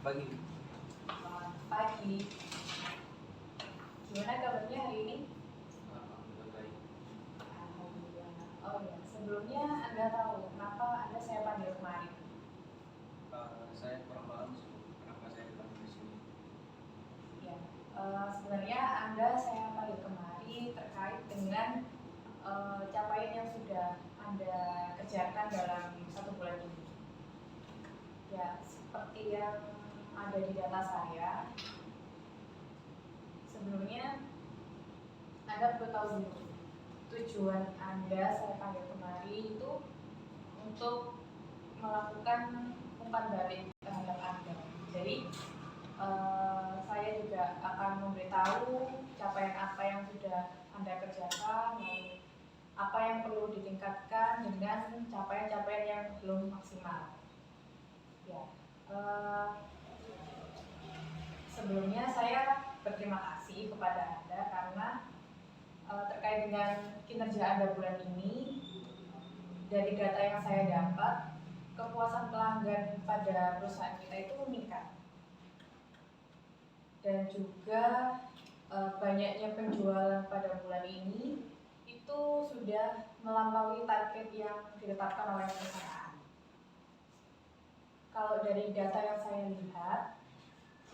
Pagi. Pagi. Gimana kabarnya hari ini? Alhamdulillah baik. Alhamdulillah. Oh ya, sebelumnya Anda tahu kenapa Anda saya panggil kemarin? Saya kurang paham sih kenapa saya dipanggil di sini. Ya, sebenarnya Anda saya panggil kemari terkait dengan capaian yang sudah Anda kerjakan dalam 1 bulan ini. Ya, seperti yang ada di data saya, sebelumnya Anda perlu tahu dulu tujuan Anda saya panggil kemari itu untuk melakukan umpan balik terhadap Anda. Jadi saya juga akan memberitahu capaian apa yang sudah Anda kerjakan, lalu apa yang perlu ditingkatkan dengan capaian-capaian yang belum maksimal. Ya, sebelumnya saya berterima kasih kepada Anda karena terkait dengan kinerja Anda bulan ini, dari data yang saya dapat, kepuasan pelanggan pada perusahaan kita itu meningkat. Dan juga banyaknya penjualan pada bulan ini itu sudah melampaui target yang ditetapkan oleh perusahaan. Kalau dari data yang saya lihat,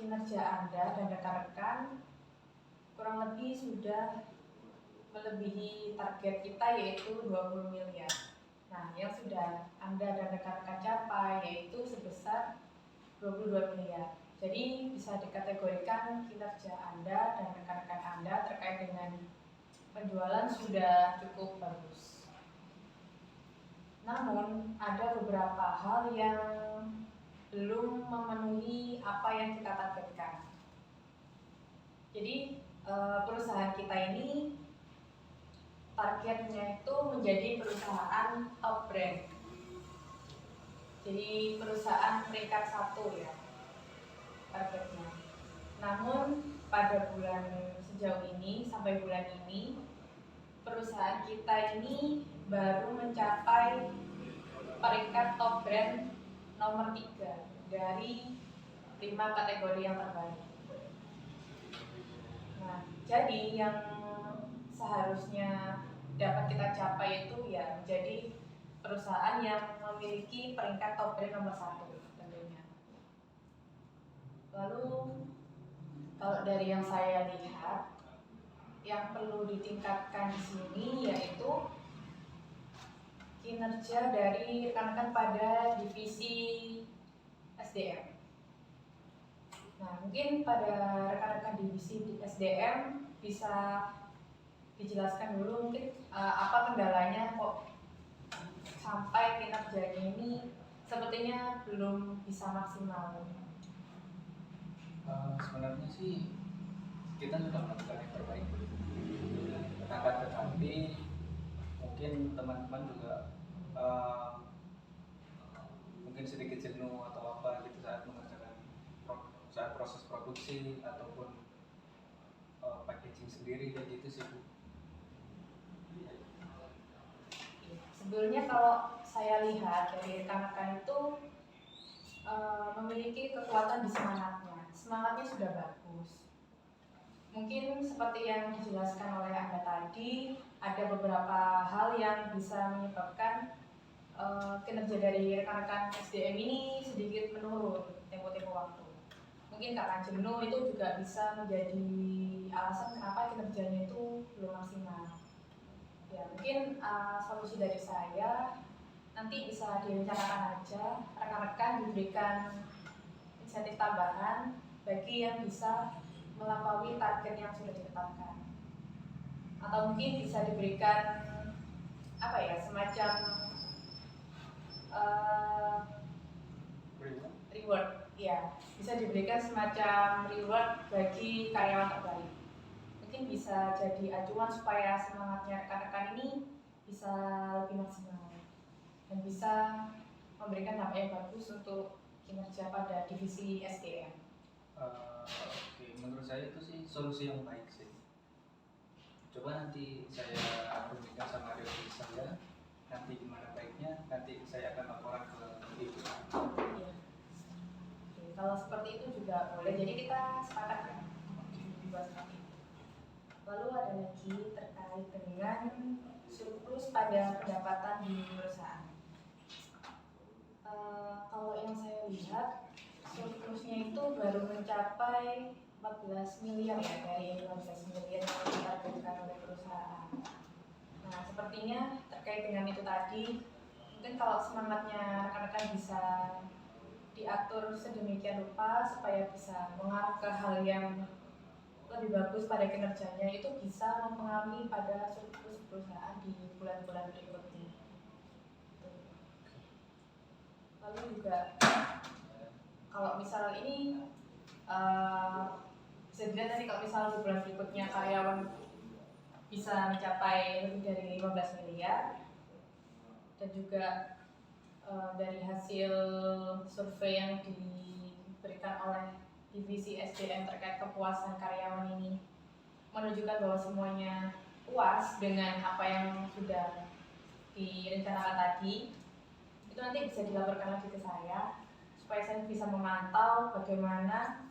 kinerja Anda dan rekan-rekan kurang lebih sudah melebihi target kita, yaitu 20 miliar. Nah, yang sudah Anda dan rekan-rekan capai yaitu sebesar 22 miliar. Jadi bisa dikategorikan kinerja Anda dan rekan-rekan Anda terkait dengan penjualan sudah cukup bagus. Namun ada beberapa hal yang belum memenuhi apa yang kita targetkan. Jadi perusahaan kita ini targetnya itu menjadi perusahaan top brand. Jadi perusahaan peringkat 1 ya targetnya. Namun pada bulan sejauh ini sampai bulan ini perusahaan kita ini baru mencapai peringkat top brand nomor 3 dari 5 kategori yang terbaik. Nah, jadi yang seharusnya dapat kita capai itu ya menjadi perusahaan yang memiliki peringkat top brand nomor 1 tentunya. Lalu kalau dari yang saya lihat, yang perlu ditingkatkan di sini yaitu kinerja dari rekan-rekan pada divisi SDM. Nah, mungkin pada rekan-rekan divisi SDM bisa dijelaskan dulu mungkin apa kendalanya kok sampai kinerjanya ini sepertinya belum bisa maksimal. Sebenarnya sih kita sudah melakukan yang terbaik. Akan tetapi mungkin teman-teman juga mungkin sedikit jenuh atau apa gitu saat mengerjakan saat proses produksi ataupun packaging sendiri kayak gitu sih Bu. Sebelumnya kalau saya lihat dari rekan-rekan itu memiliki kekuatan di semangatnya sudah bagus. Mungkin seperti yang dijelaskan oleh Anda tadi, ada beberapa hal yang bisa menyebabkan kinerja dari rekan-rekan SDM ini sedikit menurun tempo-tempo waktu. Mungkin karena jenuh itu juga bisa menjadi alasan kenapa kinerjanya itu belum maksimal. Ya, mungkin solusi dari saya nanti bisa direncanakan aja, rekan-rekan diberikan insentif tambahan bagi yang bisa melampaui target yang sudah ditetapkan. Atau mungkin bisa diberikan semacam reward, ya, bisa diberikan semacam reward bagi karyawan terbaik. Mungkin bisa jadi acuan supaya semangatnya rekan-rekan ini bisa lebih maksimal dan bisa memberikan dampak yang bagus untuk kinerja pada divisi SDM. Oke, menurut saya itu sih solusi yang baik sih. Coba nanti saya rumuskan sama revisi saya. Nanti gimana baiknya, nanti saya akan laporan ke ibu. Ya. Kalau seperti itu juga boleh. Jadi kita sepakat ya buat seperti itu. Lalu ada lagi terkait dengan surplus pada pendapatan di perusahaan. Kalau yang saya lihat surplusnya itu baru mencapai 14 miliar ya dari 15 miliar yang ditargetkan oleh perusahaan. Nah, sepertinya terkait dengan itu tadi, mungkin kalau semangatnya rekan-rekan bisa diatur sedemikian rupa supaya bisa mengarah ke hal yang lebih bagus pada kinerjanya, itu bisa mempengaruhi pada surplus perusahaan di bulan-bulan berikutnya. Lalu juga kalau misal ini bisa dilihat tadi kalau misal di bulan berikutnya karyawan bisa mencapai lebih dari 15 miliar dan juga dari hasil survei yang diberikan oleh divisi SDM terkait kepuasan karyawan ini menunjukkan bahwa semuanya puas dengan apa yang sudah direncanakan tadi, itu nanti bisa dilaporkan lagi ke saya supaya saya bisa memantau bagaimana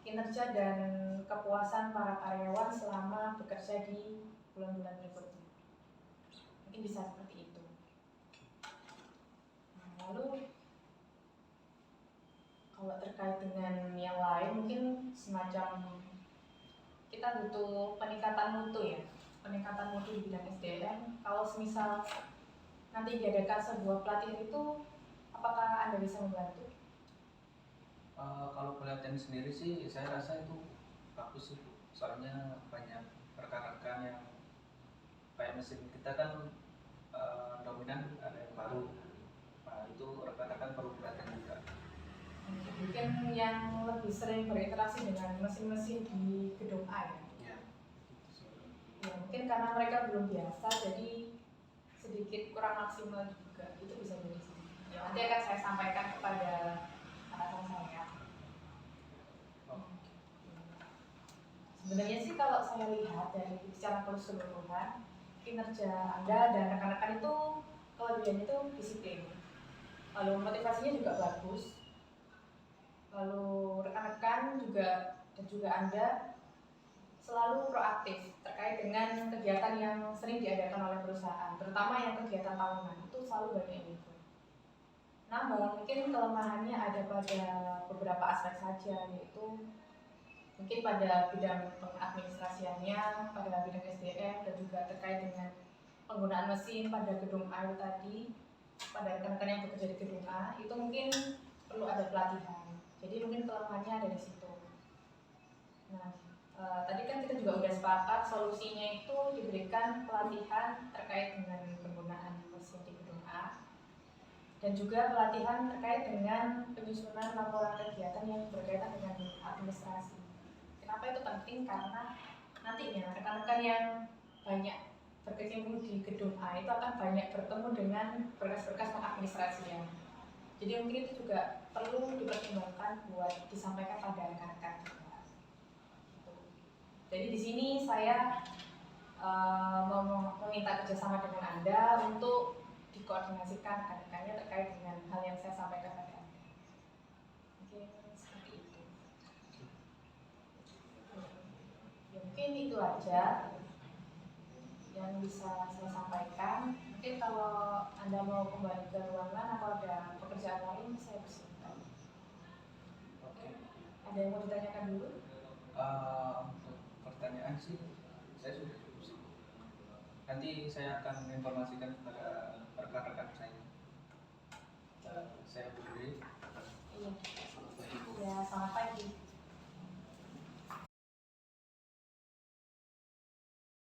kinerja dan kepuasan para karyawan selama bekerja di bulan-bulan berikutnya. Mungkin bisa seperti itu. Nah, lalu kalau terkait dengan yang lain mungkin semacam kita butuh peningkatan mutu ya, peningkatan mutu di bidang SDM. Kalau semisal nanti diadakan sebuah pelatihan itu, apakah Anda bisa membantu? Kalau pelatihan sendiri sih saya rasa itu bagus sih, soalnya banyak rekan-rekan yang kayak mesin kita kan dominan ada yang baru. Nah, itu rekan-rekan perlu pelatihan juga. Mungkin yang lebih sering berinteraksi dengan mesin-mesin di gedung A ya? Ya, Ya, mungkin karena mereka belum biasa, jadi sedikit kurang maksimal juga. Itu bisa jadi sih. Ya, nanti akan saya sampaikan kepada atasan saya. Sebenarnya sih kalau saya lihat dari secara keseluruhan, kinerja Anda dan rekan-rekan itu kelebihannya itu disiplin. Lalu motivasinya juga bagus. Lalu rekan-rekan juga dan juga Anda selalu proaktif terkait dengan kegiatan yang sering diadakan oleh perusahaan, terutama yang kegiatan tahunan itu selalu banyak yang ikut. Namun mungkin kelemahannya ada pada beberapa aspek saja, yaitu mungkin pada bidang pengadministrasiannya, pada bidang SDM, dan juga terkait dengan penggunaan mesin pada gedung A itu tadi, pada rekan-rekan yang bekerja di gedung A, itu mungkin perlu ada pelatihan. Jadi mungkin kelemahannya ada di situ. Nah, tadi kan kita juga udah sepakat solusinya itu diberikan pelatihan terkait dengan penggunaan mesin di gedung A dan juga pelatihan terkait dengan penyusunan laporan kegiatan yang berkaitan dengan administrasi. Kenapa itu penting? Karena nantinya rekan-rekan yang banyak berkecimpung di gedung A itu akan banyak bertemu dengan berkas-berkas pengadministrasian. Jadi mungkin itu juga perlu dipertimbangkan buat disampaikan pada rekan-rekan. Jadi di sini saya meminta kerjasama dengan Anda untuk dikoordinasikan rekan-rekannya terkait dengan hal yang saya sampaikan pada Anda. Mungkin seperti itu. Ya, mungkin itu aja yang bisa saya sampaikan. Mungkin kalau Anda mau kembali ke ruangan atau ada pekerjaan lain, saya bersiap. Oke. Ada yang mau ditanyakan dulu? Untuk pertanyaan sih saya sudah cukup sih. Nanti saya akan informasikan kepada rekan-rekan saya. Saya berdiri. Iya.